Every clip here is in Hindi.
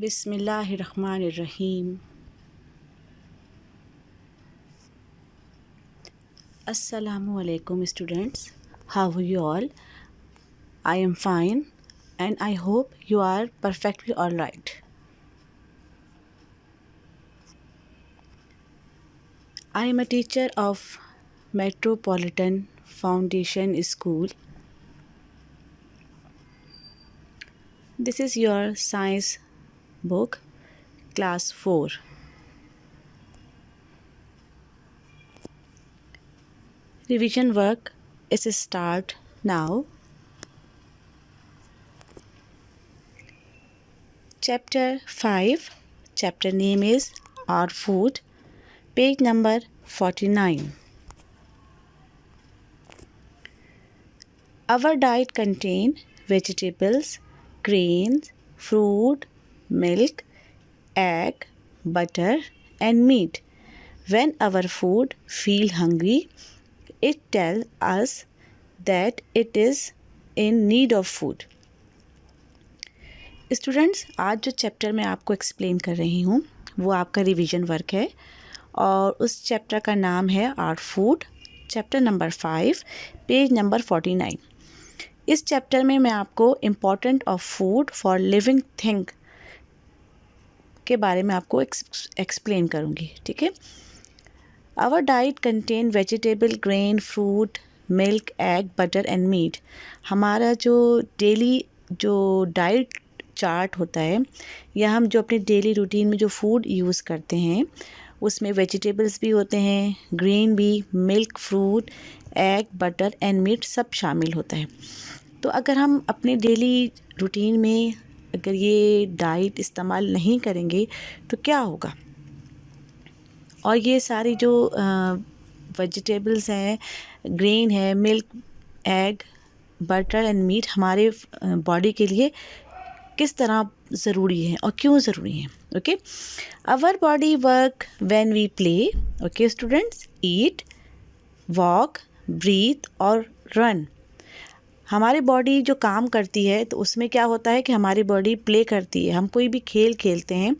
बिस्मिल्लाहिर्रहमानिर्रहीम। Assalamu alaikum students. How are you all? I am fine and I hope you are perfectly alright. I am a teacher of Metropolitan Foundation School. This is your science book, class 4. Revision work is start now. Chapter 5. Chapter name is Our Food. Page number 49. Our diet contain vegetables, grains, fruit, milk, egg, butter and meat. When our food feel hungry, it tells us that it is in need of food. Students, आज जो चैप्टर मैं आपको एक्सप्लेन कर रही हूँ वो आपका रिवीजन वर्क है और उस चैप्टर का नाम है our food, chapter number 5, page number 49। इस चैप्टर में मैं आपको important of food for living thing के बारे में आपको एक्सप्लेन करूँगी, ठीक है। Our diet contain vegetable, grain, fruit, milk, egg, butter and meat. हमारा जो डेली जो डाइट चार्ट होता है या हम जो अपने डेली रूटीन में जो फूड यूज़ करते हैं उसमें वेजिटेबल्स भी होते हैं, ग्रेन भी, milk, fruit, egg, butter and meat सब शामिल होता है। तो अगर हम अपने डेली रूटीन में अगर ये डाइट इस्तेमाल नहीं करेंगे तो क्या होगा। और ये सारी जो वेजिटेबल्स हैं, ग्रेन है, milk, egg, butter and meat हमारे बॉडी के लिए किस तरह ज़रूरी है और क्यों ज़रूरी है। Okay, our body work when we play. Okay students, eat, walk, breathe और रन। हमारी बॉडी जो काम करती है तो उसमें क्या होता है कि हमारी बॉडी प्ले करती है। हम कोई भी खेल खेलते हैं,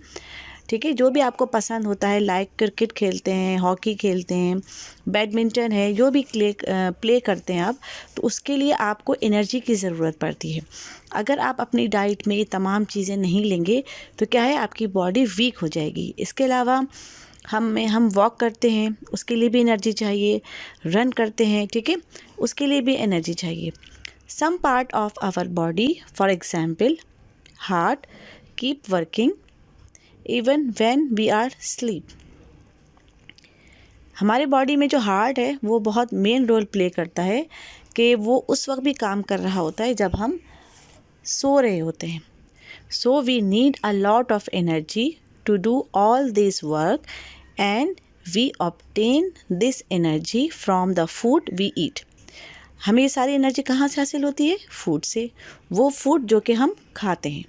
ठीक है, जो भी आपको पसंद होता है, लाइक क्रिकेट खेलते हैं, हॉकी खेलते हैं, बैडमिंटन है, जो भी प्ले करते हैं आप, तो उसके लिए आपको एनर्जी की ज़रूरत पड़ती है। अगर आप अपनी डाइट में ये तमाम चीज़ें नहीं लेंगे तो क्या है, आपकी बॉडी वीक हो जाएगी। इसके अलावा हम वॉक करते हैं, उसके लिए भी एनर्जी चाहिए, रन करते हैं, ठीक है, उसके लिए भी एनर्जी चाहिए। Some part of our body, for example heart, keep working even when we are sleep. हमारे बॉडी में जो हार्ट है वो बहुत मेन रोल प्ले करता है कि वो उस वक्त भी काम कर रहा होता है जब हम सो रहे होते हैं। So we need a lot of energy to do all this work and we obtain this energy from the food we eat. हमें ये सारी एनर्जी कहाँ से हासिल होती है? फूड से, वो फूड जो कि हम खाते हैं।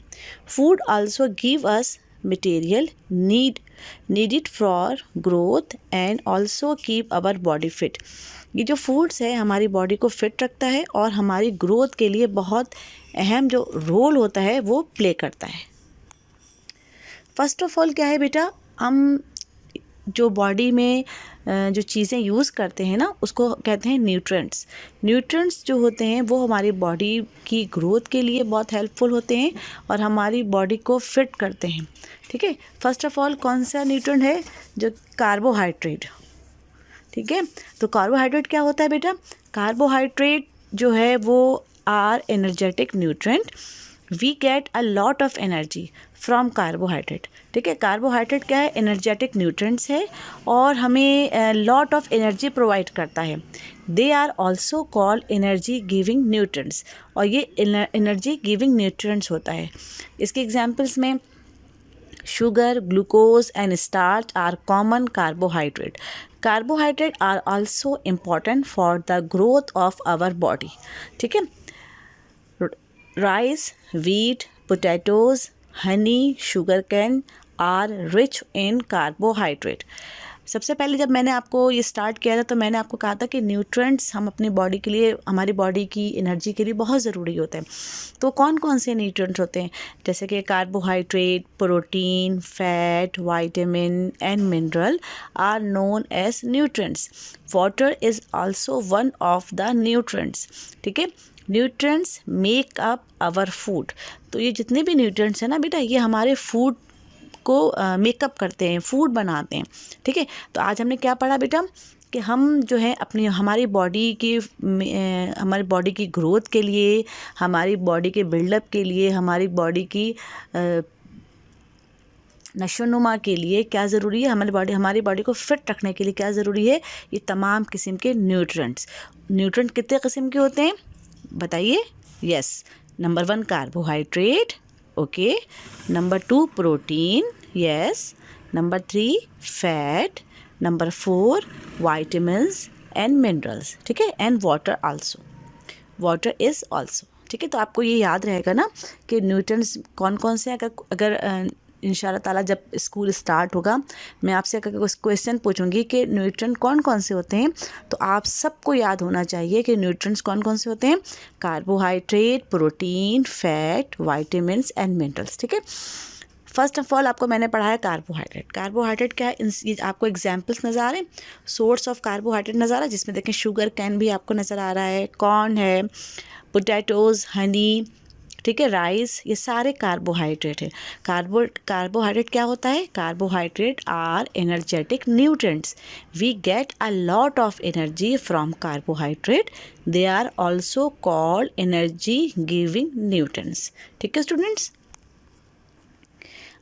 Food also give us material needed for growth and also keep our body fit। ये जो फूड्स है हमारी बॉडी को फिट रखता है और हमारी ग्रोथ के लिए बहुत अहम जो रोल होता है वो प्ले करता है। फर्स्ट ऑफ ऑल क्या है बेटा, हम जो बॉडी में जो चीज़ें यूज़ करते हैं ना उसको कहते हैं न्यूट्रिएंट्स। न्यूट्रिएंट्स जो होते हैं वो हमारी बॉडी की ग्रोथ के लिए बहुत हेल्पफुल होते हैं और हमारी बॉडी को फिट करते हैं, ठीक है। फर्स्ट ऑफ ऑल कौन सा न्यूट्रिएंट है? जो कार्बोहाइड्रेट, ठीक है। तो कार्बोहाइड्रेट क्या होता है बेटा? कार्बोहाइड्रेट जो है वो are energetic nutrient. We get a lot of energy from carbohydrate, ठीक है। कार्बोहाइड्रेट क्या है? एनर्जेटिक न्यूट्रिएंट्स है और हमें लॉट ऑफ एनर्जी प्रोवाइड करता है। They are also called energy giving nutrients और ये एनर्जी गिविंग न्यूट्रिएंट्स होता है। इसके एग्जाम्पल्स में sugar, glucose and starch are common carbohydrate. Carbohydrate are also important for the growth of our body, ठीक है। Rice, wheat, potatoes, honey, sugarcane are rich in carbohydrate। सबसे पहले जब मैंने आपको ये स्टार्ट किया था तो मैंने आपको कहा था कि न्यूट्रिएंट्स हम अपनी बॉडी के लिए, हमारी बॉडी की एनर्जी के लिए बहुत ज़रूरी होते हैं। तो कौन कौन से न्यूट्रिएंट्स होते हैं? जैसे कि carbohydrate, protein, fat, vitamin and mineral are known as nutrients. Water is also one of the nutrients. ठीक है, nutrients make up our food. तो ये जितने भी न्यूट्रिएंट्स हैं ना बेटा, ये हमारे फूड को मेकअप करते हैं, फूड बनाते हैं। ठीक है, तो आज हमने क्या पढ़ा बेटा कि हम जो है अपनी हमारी बॉडी की ग्रोथ के लिए, हमारी बॉडी के बिल्डअप के लिए, हमारी बॉडी की नशोनुमा के लिए क्या ज़रूरी है, हमारी बॉडी को फिट रखने के लिए क्या ज़रूरी है, ये तमाम किस्म के न्यूट्रिएंट्स कितने किस्म के होते हैं बताइए? Yes, number 1 carbohydrate, okay, number 2 protein, yes, number 3 fat, number 4 vitamins and minerals. ठीक है, एंड वाटर इज़ आल्सो। ठीक है, तो आपको ये याद रहेगा ना कि न्यूट्रिएंट्स कौन कौन से हैं। अगर इंशाल्लाह ताला जब स्कूल स्टार्ट होगा, मैं आपसे अगर क्वेश्चन पूछूंगी कि न्यूट्रिएंट कौन कौन से होते हैं, तो आप सबको याद होना चाहिए कि न्यूट्रिएंट्स कौन कौन से होते हैं। Carbohydrate, protein, fat, vitamins and minerals. ठीक है, फर्स्ट ऑफ ऑल आपको मैंने पढ़ाया कार्बोहाइड्रेट क्या है, ये आपको एग्जाम्पल्स नज़र आ रहे हैं, सोर्स ऑफ कार्बोहाइड्रेट नज़र आ रहा है, जिसमें देखें शुगर कैन भी आपको नज़र आ रहा है, कॉर्न है, पोटैटोज़, हनी, ठीक है, राइस, ये सारे कार्बोहाइड्रेट है। कार्बोहाइड्रेट क्या होता है? Carbohydrate are energetic nutrients. We get a lot of energy from carbohydrate. They are also called energy giving nutrients. ठीक है स्टूडेंट्स,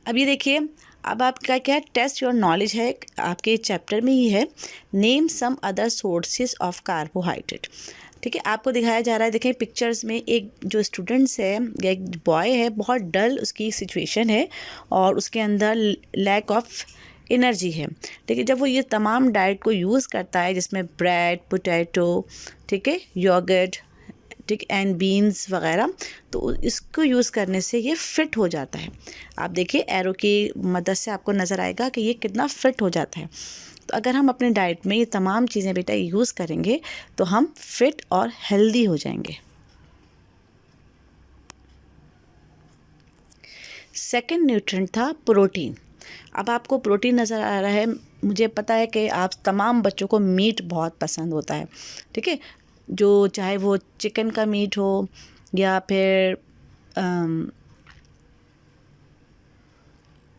अब ये देखिए, अब आपका क्या टेस्ट योर नॉलेज है, आपके चैप्टर में ही है, name some other sources of carbohydrate. ठीक है, आपको दिखाया जा रहा है, देखें पिक्चर्स में एक जो स्टूडेंट्स है या एक बॉय है, बहुत डल उसकी सिचुएशन है और उसके अंदर लैक ऑफ एनर्जी है। ठीक है, जब वो ये तमाम डाइट को यूज़ करता है जिसमें ब्रेड, पोटैटो, ठीक है, योगर्ट, ठीक, एंड बीन्स वगैरह, तो इसको यूज़ करने से ये फ़िट हो जाता है। आप देखिए एरो की मदद से आपको नज़र आएगा कि ये कितना फ़िट हो जाता है। तो अगर हम अपने डाइट में ये तमाम चीज़ें बेटा यूज़ करेंगे तो हम फिट और हेल्दी हो जाएंगे। सेकंड न्यूट्रिएंट था प्रोटीन। अब आपको प्रोटीन नज़र आ रहा है, मुझे पता है कि आप तमाम बच्चों को मीट बहुत पसंद होता है। ठीक है, जो चाहे वो चिकन का मीट हो या फिर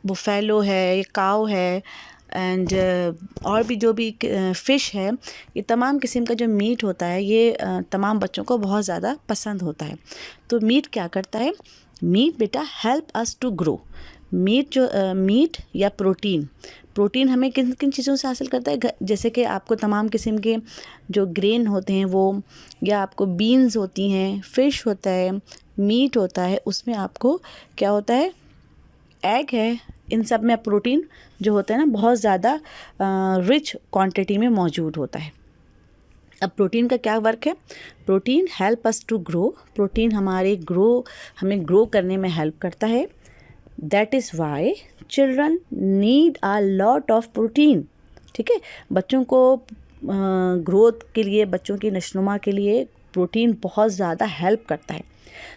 बुफेलो है, या काऊ है, एंड और भी जो भी फ़िश है, ये तमाम किस्म का जो मीट होता है ये तमाम बच्चों को बहुत ज़्यादा पसंद होता है। तो मीट क्या करता है? मीट बेटा help us to grow. Meat या प्रोटीन हमें किन किन चीज़ों से हासिल करता है? जैसे कि आपको तमाम किस्म के जो ग्रेन होते हैं वो, या आपको बीन्स होती हैं, फ़िश होता है, मीट होता है, उसमें आपको क्या होता है? एग है। इन सब में प्रोटीन जो होता है ना बहुत ज़्यादा रिच क्वांटिटी में मौजूद होता है। अब प्रोटीन का क्या वर्क है? Protein help us to grow. Protein हमें ग्रो करने में हेल्प करता है। That is why children need a lot of protein. ठीक है, बच्चों को ग्रोथ के लिए, बच्चों की नशोनुमा के लिए प्रोटीन बहुत ज़्यादा हेल्प करता है।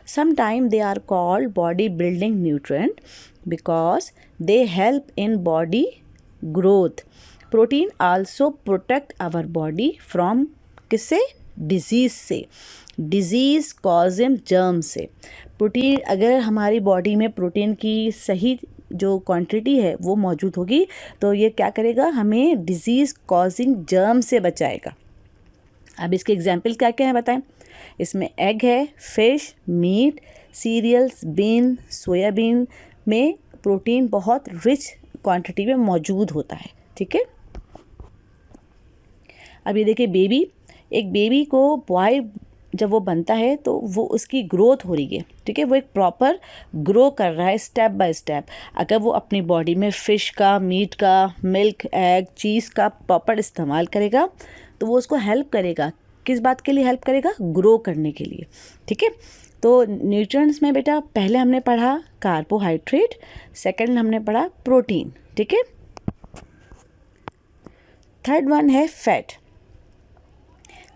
Sometime they are called body building nutrient because they help in body growth. Protein also protect our body from किससे? डिज़ीज़ से, डिज़ीज़ कॉजिंग जर्म से। प्रोटीन, अगर हमारी बॉडी में प्रोटीन की सही जो क्वांटिटी है वो मौजूद होगी तो ये क्या करेगा? हमें डिज़ीज़ कॉजिंग जर्म से बचाएगा। अब इसके एग्जाम्पल क्या क्या है बताएं? इसमें एग है, fish, meat, cereals, bean, soybean में प्रोटीन बहुत रिच क्वांटिटी में मौजूद होता है। ठीक है, अब ये देखिए एक बेबी को बॉय जब वो बनता है तो वो उसकी ग्रोथ हो रही है। ठीक है, वो एक प्रॉपर ग्रो कर रहा है स्टेप बाय स्टेप। अगर वो अपनी बॉडी में फ़िश का, मीट का, मिल्क, एग, चीज़ का प्रॉपर इस्तेमाल करेगा तो वो उसको हेल्प करेगा। किस बात के लिए हेल्प करेगा? ग्रो करने के लिए। ठीक है, तो न्यूट्रिएंट्स में बेटा पहले हमने पढ़ा कार्बोहाइड्रेट, सेकंड हमने पढ़ा प्रोटीन। ठीक है, थर्ड वन है फैट।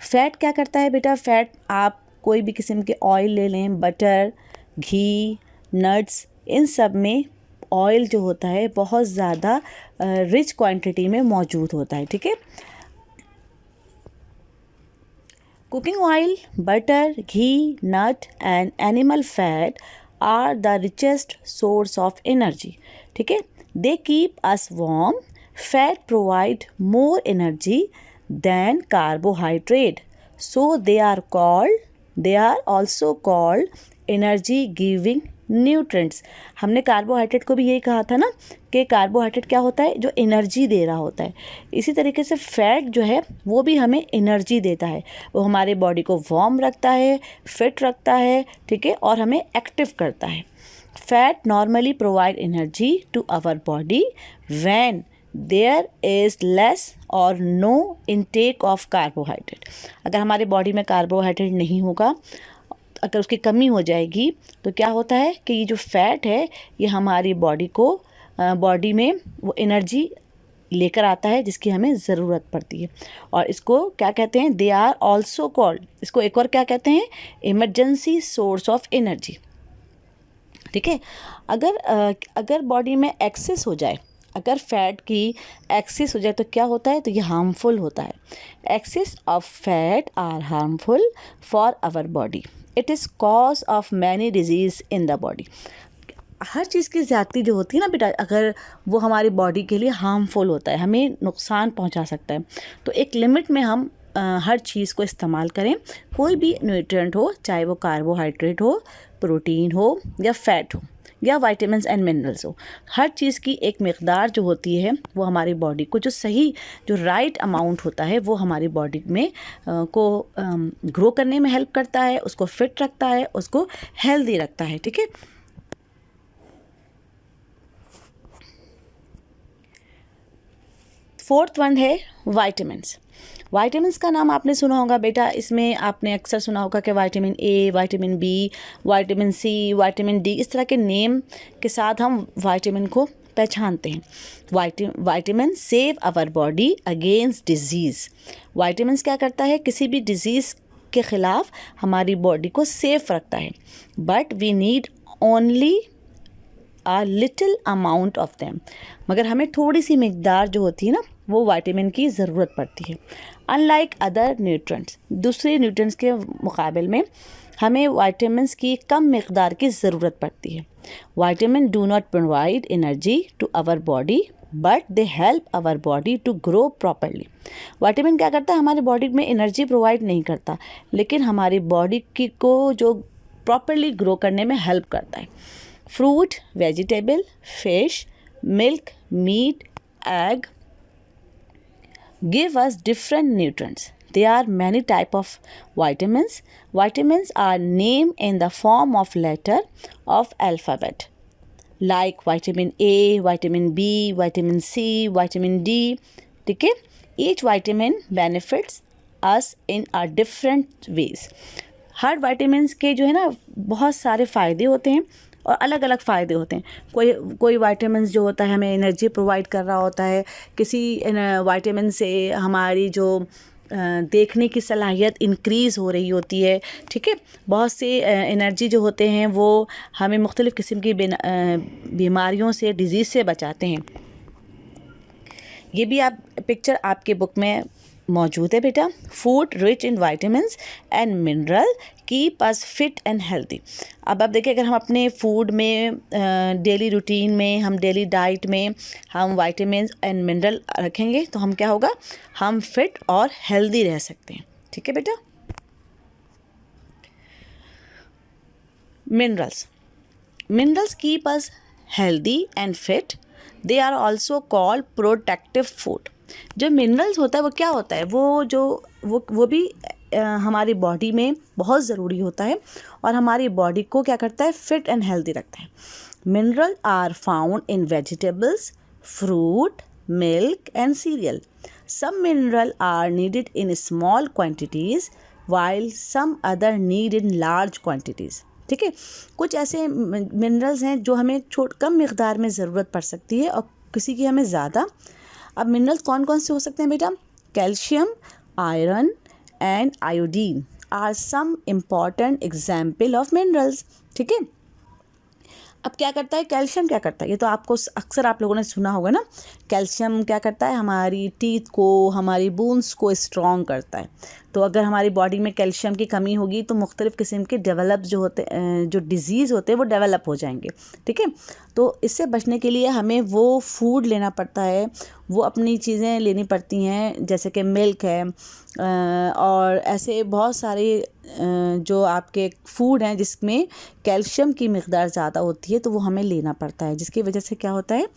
फैट क्या करता है बेटा? फैट आप कोई भी किस्म के ऑयल ले लें, बटर, घी, नट्स, इन सब में ऑयल जो होता है बहुत ज़्यादा रिच क्वांटिटी में मौजूद होता है, ठीक है। Cooking oil, butter, ghee, nut and animal fat are the richest source of energy, ठीक है। They keep us warm. Fat provide more energy than carbohydrate, so they are also called energy giving nutrients। हमने कार्बोहाइड्रेट को भी यही कहा था ना कि कार्बोहाइड्रेट क्या होता है? जो एनर्जी दे रहा होता है। इसी तरीके से फैट जो है वो भी हमें एनर्जी देता है, वो हमारे बॉडी को वार्म रखता है, फिट रखता है, ठीक है, और हमें एक्टिव करता है। Fat normally provide energy to our body when there is less or no intake of carbohydrate. अगर हमारे बॉडी में कार्बोहाइड्रेट नहीं होगा, अगर उसकी कमी हो जाएगी, तो क्या होता है कि ये जो फैट है ये हमारी बॉडी में वो एनर्जी लेकर आता है जिसकी हमें ज़रूरत पड़ती है। और इसको क्या कहते हैं? दे आर ऑल्सो कॉल्ड, इसको एक और क्या कहते हैं? इमरजेंसी सोर्स ऑफ एनर्जी, ठीक है। अगर बॉडी में एक्सेस हो जाए, अगर फैट की एक्सेस हो जाए तो क्या होता है? तो ये हार्मफुल होता है। Excess of fat are harmful for our body. It is cause of many disease in the body. हर चीज़ की ज़्यादती जो होती है ना बेटा, अगर वो हमारी बॉडी के लिए हार्मफुल होता है, हमें नुकसान पहुंचा सकता है, तो एक लिमिट में हम हर चीज़ को इस्तेमाल करें। कोई भी न्यूट्रिएंट हो, चाहे वो कार्बोहाइड्रेट हो, प्रोटीन हो या फैट हो या विटामिन्स एंड मिनरल्स हो, हर चीज़ की एक मिक़दार जो होती है वो हमारी बॉडी को जो राइट अमाउंट होता है वो हमारी बॉडी में को ग्रो करने में हेल्प करता है, उसको फिट रखता है, उसको हेल्दी रखता है, ठीक है। फोर्थ वन है विटामिन्स। विटामिन्स का नाम आपने सुना होगा बेटा, इसमें आपने अक्सर सुना होगा कि vitamin A, vitamin B, vitamin C, vitamin D, इस तरह के नेम के साथ हम विटामिन को पहचानते हैं। Vitamin save our body against disease. Vitamins क्या करता है? किसी भी डिजीज़ के ख़िलाफ़ हमारी बॉडी को सेफ रखता है। But we need only a little amount of them, मगर हमें थोड़ी सी मिकदार जो होती है ना वो विटामिन की ज़रूरत पड़ती है। अनलाइक अदर न्यूट्रिएंट्स, दूसरे न्यूट्रिएंट्स के मुकाबले में हमें विटामिन्स की कम मिकदार की ज़रूरत पड़ती है। Vitamin do not provide energy to our body but they help our body to grow properly. Vitamin क्या करता है? हमारी बॉडी में एनर्जी प्रोवाइड नहीं करता, लेकिन हमारी बॉडी को जो प्रॉपरली ग्रो करने में हेल्प करता है। Fruit, vegetable, fish, milk, meat, egg give us different nutrients. There are many type of vitamins. Vitamins are named in the form of letter of alphabet, like vitamin A, vitamin B, vitamin C, vitamin D. ठीक है? Each vitamin benefits us in a different ways. Her vitamins के जो है ना बहुत सारे फ़ायदे होते हैं और अलग अलग फ़ायदे होते हैं। कोई विटामिन्स जो होता है हमें एनर्जी प्रोवाइड कर रहा होता है, किसी विटामिन से हमारी जो देखने की सलाहियत इंक्रीज़ हो रही होती है, ठीक है। बहुत से एनर्जी जो होते हैं वो हमें मुख्तलिफ़ किस्म की बीमारियों से, डिजीज़ से बचाते हैं। ये भी आप पिक्चर आपके बुक में मौजूद है बेटा। Food rich in vitamins and mineral keep us fit and healthy. अब आप देखिए, अगर हम अपने फूड में डेली रूटीन में, हम डेली डाइट में हम विटामिन्स एंड मिनरल रखेंगे तो हम क्या होगा? हम फिट और हेल्दी रह सकते हैं, ठीक है बेटा। Minerals keep us healthy and fit. They are also called protective food. जो मिनरल्स होता है वो क्या होता है? वो भी हमारी बॉडी में बहुत ज़रूरी होता है और हमारी बॉडी को क्या करता है? फिट एंड हेल्दी रखता है। Mineral are found in vegetables, fruit, milk and cereal. Some mineral are needed in small quantities while some other need in large quantities, ठीक है। कुछ ऐसे मिनरल्स हैं जो हमें कम मिकदार में ज़रूरत पड़ सकती है और किसी की हमें ज़्यादा। अब मिनरल्स कौन कौन से हो सकते हैं बेटा? Calcium, iron and iodine are some important example of minerals. ठीक है, अब क्या करता है कैल्शियम? क्या करता है, ये तो आपको अक्सर आप लोगों ने सुना होगा ना। कैल्शियम क्या करता है? हमारी टीथ को, हमारी बोन्स को स्ट्रॉन्ग करता है। तो अगर हमारी बॉडी में कैल्शियम की कमी होगी तो मुख्तलिफ़ किस्म के डेवलप जो डिज़ीज़ होते हैं वो डेवलप हो जाएंगे। ठीक है, तो इससे बचने के लिए हमें वो फूड लेना पड़ता है, वो अपनी चीज़ें लेनी पड़ती हैं, जैसे कि मिल्क है और ऐसे बहुत सारे जो आपके फूड हैं जिसमें कैल्शियम की मिक़दार ज़्यादा होती है, तो वो हमें लेना पड़ता है, जिसकी वजह से क्या होता है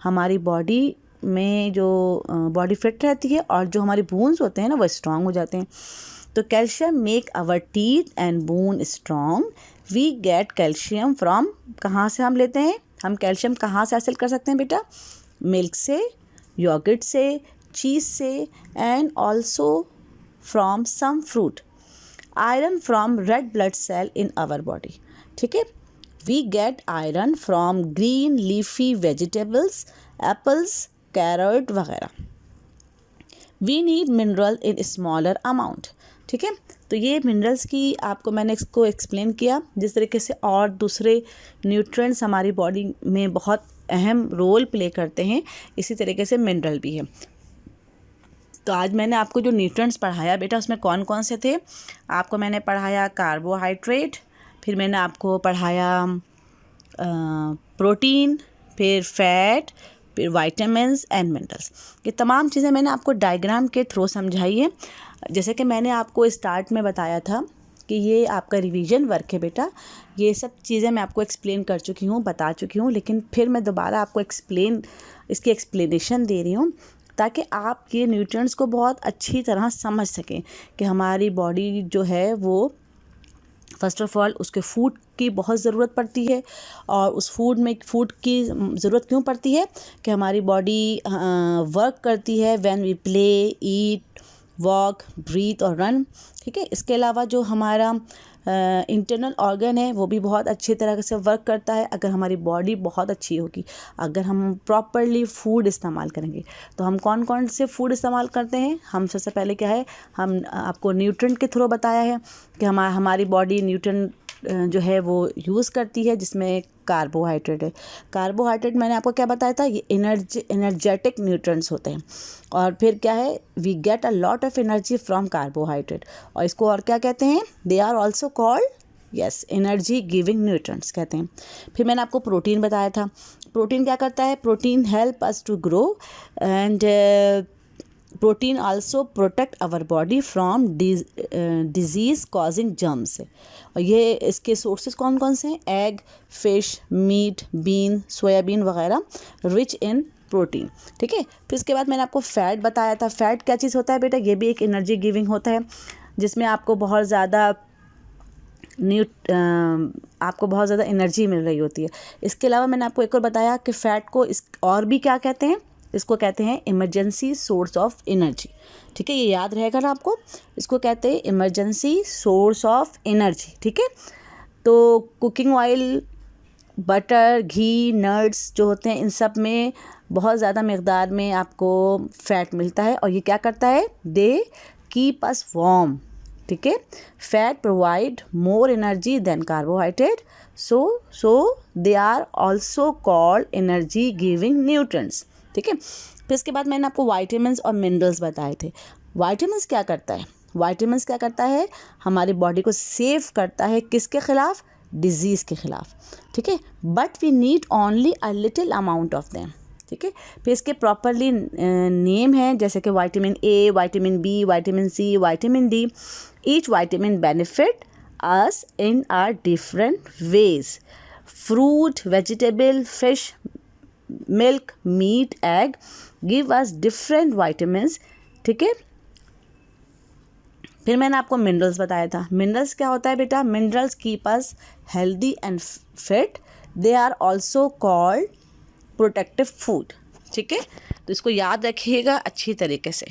हमारी बॉडी में जो बॉडी फिट रहती है और जो हमारे बोन्स होते हैं ना वो स्ट्रांग हो जाते हैं। तो calcium make our teeth and bone strong. We get calcium from, कहाँ से हम लेते हैं? हम कैल्शियम कहाँ से हासिल कर सकते हैं बेटा? मिल्क से, योगर्ट से, चीज़ से and also from some fruit. Iron from red blood cell in our body. ठीक है, we get iron from green leafy vegetables, apples, carrot वगैरह। We need mineral in smaller amount. ठीक है, तो ये मिनरल्स की आपको मैंने इसको एक्सप्लेन किया, जिस तरीके से और दूसरे न्यूट्रिएंट्स हमारी बॉडी में बहुत अहम रोल प्ले करते हैं, इसी तरीके से मिनरल भी है। तो आज मैंने आपको जो न्यूट्रिएंट्स पढ़ाया बेटा उसमें कौन कौन से थे? आपको मैंने पढ़ाया कार्बोहाइड्रेट, फिर मैंने आपको पढ़ाया प्रोटीन, फिर फैट, फिर वाइटामिन्स एंड मिनरल्स। ये तमाम चीज़ें मैंने आपको डायग्राम के थ्रू समझाई है। जैसे कि मैंने आपको स्टार्ट में बताया था कि ये आपका रिवीजन वर्क है बेटा, ये सब चीज़ें मैं आपको एक्सप्लेन कर चुकी हूँ, बता चुकी हूँ, लेकिन फिर मैं दोबारा आपको इसकी एक्सप्लेनेशन दे रही हूँ ताकि आप ये न्यूट्रिएंट्स को बहुत अच्छी तरह समझ सकें कि हमारी बॉडी जो है वो फ़र्स्ट ऑफ़ ऑल उसके फूड की बहुत ज़रूरत पड़ती है। और उस फूड की ज़रूरत क्यों पड़ती है? कि हमारी बॉडी वर्क करती है when we play, eat, walk, breathe और रन। ठीक है, इसके अलावा जो हमारा इंटरनल ऑर्गन है वो भी बहुत अच्छी तरह से वर्क करता है अगर हमारी बॉडी बहुत अच्छी होगी, अगर हम प्रॉपरली फूड इस्तेमाल करेंगे। तो हम कौन कौन से फूड इस्तेमाल करते हैं? हम सबसे पहले क्या है, हम आपको न्यूट्रिएंट के थ्रू बताया है कि हमारी बॉडी न्यूट्रिएंट जो है वो यूज़ करती है, जिसमें कार्बोहाइड्रेट है। कार्बोहाइड्रेट मैंने आपको क्या बताया था, ये एनर्जेटिक न्यूट्रिएंट्स होते हैं। और फिर क्या है, we get a lot of energy from carbohydrate. और इसको और क्या कहते हैं? They are also called energy giving nutrients कहते हैं। फिर मैंने आपको प्रोटीन बताया था। प्रोटीन क्या करता है? Protein help us to grow and protein also protect our body from disease causing germs. और ये इसके सोर्सेज कौन कौन से हैं? Egg, fish, meat, bean, soybean वगैरह रिच इन प्रोटीन। ठीक है, फिर इसके बाद मैंने आपको फ़ैट बताया था। फ़ैट क्या चीज़ होता है बेटा? ये भी एक एनर्जी गिविंग होता है, जिसमें आपको बहुत ज़्यादा एनर्जी मिल रही होती है। इसके अलावा मैंने आपको एक और बताया कि फ़ैट को और भी क्या कहते हैं? इसको कहते हैं इमरजेंसी सोर्स ऑफ एनर्जी। ठीक है, ये याद रहेगा ना आपको, इसको कहते हैं इमरजेंसी सोर्स ऑफ एनर्जी। ठीक है, तो कुकिंग ऑयल, बटर, घी, नट्स जो होते हैं, इन सब में बहुत ज़्यादा मकदार में आपको फ़ैट मिलता है। और ये क्या करता है? They keep us warm. ठीक है, fat provide more energy than carbohydrate, so they are also called energy giving nutrients. ठीक है, फिर इसके बाद मैंने आपको वाइटामिन्स और मिनरल्स बताए थे। वाइटामिन्स क्या करता है? वाइटामिन्स क्या करता है? हमारी बॉडी को सेव करता है, किसके ख़िलाफ़? डिज़ीज़ के ख़िलाफ़। ठीक है, but we need only a little amount of them. ठीक है, फिर इसके प्रॉपरली नेम है, जैसे कि vitamin A, vitamin B, vitamin C, vitamin D. Each vitamin benefit us in are different ways. Fruit, vegetable, fish, milk, meat, egg give us different vitamins. ठीक है, फिर मैंने आपको मिनरल्स बताया था। मिनरल्स क्या होता है बेटा? Minerals keep us healthy and fit. They are also called protective food. ठीक है, तो इसको याद रखिएगा अच्छी तरीके से।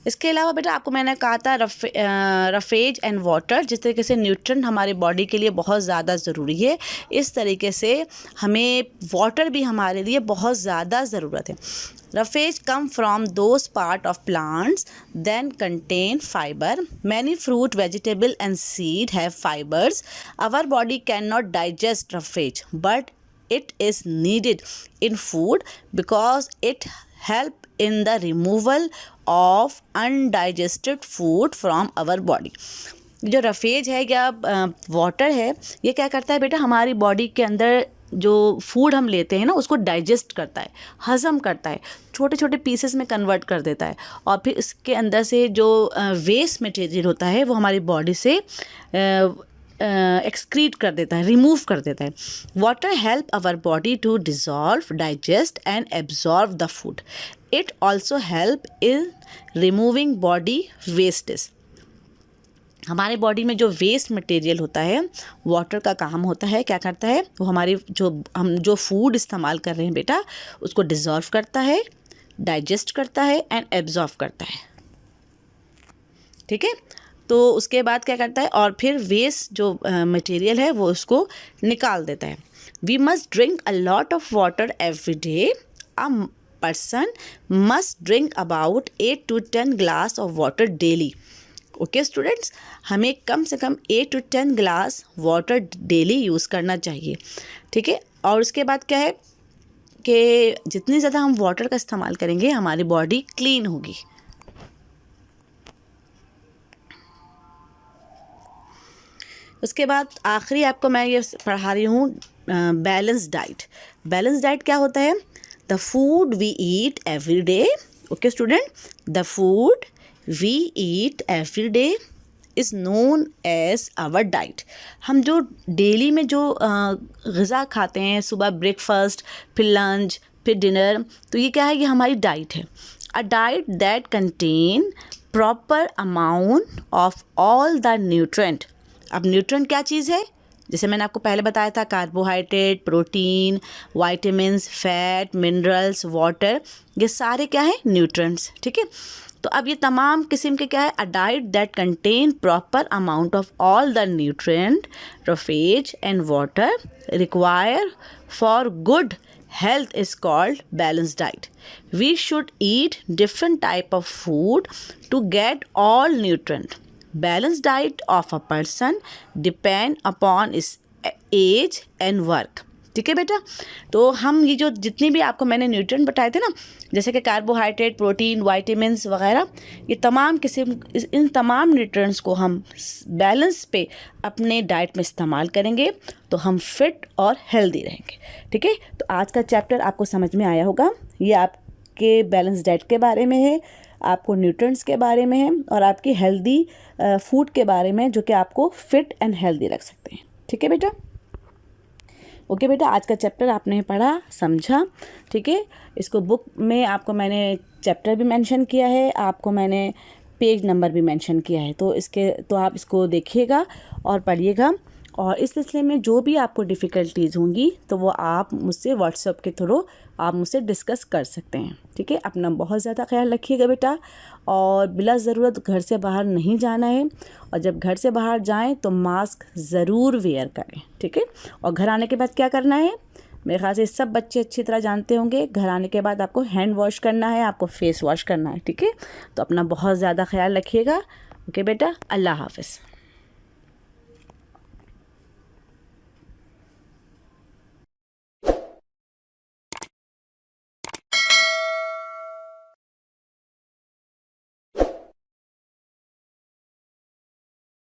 इसके अलावा बेटा आपको मैंने कहा था रफेज एंड वाटर, जिस तरीके से न्यूट्रिएंट हमारे बॉडी के लिए बहुत ज़्यादा ज़रूरी है, इस तरीके से हमें वाटर भी हमारे लिए बहुत ज़्यादा ज़रूरत है। Roughage come from those part of plants that contain fiber. Many fruit, vegetable and seed have fibers. Our body cannot digest roughage, but it is needed in food because it help in the removal of undigested food from our body. जो रफेज है या वाटर है, ये क्या करता है बेटा, हमारी बॉडी के अंदर जो फूड हम लेते हैं ना उसको डाइजेस्ट करता है, हज़म करता है, छोटे छोटे पीसेस में कन्वर्ट कर देता है, और फिर इसके अंदर से जो वेस्ट मटेरियल होता है वो हमारी बॉडी से एक्सक्रीट कर देता है, रिमूव कर देता है। Water help our body to dissolve, digest and absorb the food. It also help in removing body wastage. हमारे बॉडी में जो वेस्ट मटेरियल होता है, वाटर का काम होता है, क्या करता है वो हमारी हम जो फूड इस्तेमाल कर रहे हैं बेटा उसको डिज़ोल्व करता है, डाइजेस्ट करता है एंड एब्जॉर्व करता है। ठीक है, तो उसके बाद क्या करता है, और फिर वेस्ट जो मटेरियल है वो उसको निकाल देता है। We must drink a lot of water every day. A person must drink about 8 to 10 glass of water daily. Okay students, हमें कम से कम 8 to 10 glass water daily use करना चाहिए। ठीक है, और उसके बाद क्या है कि जितनी ज़्यादा हम वाटर का इस्तेमाल करेंगे हमारी बॉडी क्लीन होगी। उसके बाद आखिरी आपको मैं ये पढ़ा रही हूँ बैलेंस डाइट। बैलेंस डाइट क्या होता है? The food we eat every day. Okay student, the food we eat every day is known as our diet. हम जो डेली में जो ग़िज़ा खाते हैं, सुबह ब्रेकफास्ट, फिर लंच, फिर डिनर, तो ये क्या है, ये हमारी डाइट है। A diet that contain proper amount of all the nutrient. अब न्यूट्रेंट क्या चीज़ है? जैसे मैंने आपको पहले बताया था, carbohydrate, protein, vitamins, fat, minerals, water, ये सारे क्या हैं? न्यूट्रेंट्स। ठीक है, तो अब ये तमाम किस्म के क्या है? A diet that contain proper amount of all the nutrient, roughage and water require for good health is called balanced diet. We should eat different type of food to get all nutrient. Balanced diet of a person depend upon his age and work. ठीक है बेटा, तो हम ये जो जितनी भी आपको मैंने न्यूट्रिएंट बताए थे ना, जैसे कि कार्बोहाइड्रेट, प्रोटीन, वाइटामिन्स वगैरह, ये तमाम किस्म, इन तमाम न्यूट्रिएंट्स को हम बैलेंस पे अपने डाइट में इस्तेमाल करेंगे तो हम फिट और हेल्दी रहेंगे। ठीक है, तो आज का चैप्टर आपको समझ में आया होगा। ये आपके बैलेंस डाइट के बारे में है, आपको न्यूट्रिएंट्स के बारे में है, और आपकी हेल्दी फूड के बारे में, जो कि आपको फिट एंड हेल्दी रख सकते हैं। ठीक है बेटा, ओके बेटा, आज का चैप्टर आपने पढ़ा, समझा। ठीक है, इसको बुक में आपको मैंने चैप्टर भी मेंशन किया है, आपको मैंने पेज नंबर भी मेंशन किया है, तो आप इसको देखिएगा और पढ़िएगा। और इस सिलसिले में जो भी आपको डिफ़िकल्टीज़ होंगी तो वो आप मुझसे व्हाट्सएप के थ्रू आप मुझसे डिस्कस कर सकते हैं। ठीक है, अपना बहुत ज़्यादा ख्याल रखिएगा बेटा, और बिला ज़रूरत घर से बाहर नहीं जाना है, और जब घर से बाहर जाएं तो मास्क ज़रूर वेयर करें। ठीक है, और घर आने के बाद क्या करना है? मेरे ख्याल से सब बच्चे अच्छी तरह जानते होंगे, घर आने के बाद आपको हैंड वॉश करना है, आपको फेस वॉश करना है। ठीक है, तो अपना बहुत ज़्यादा ख्याल रखिएगा। ओके बेटा, अल्लाह हाफ़िज़।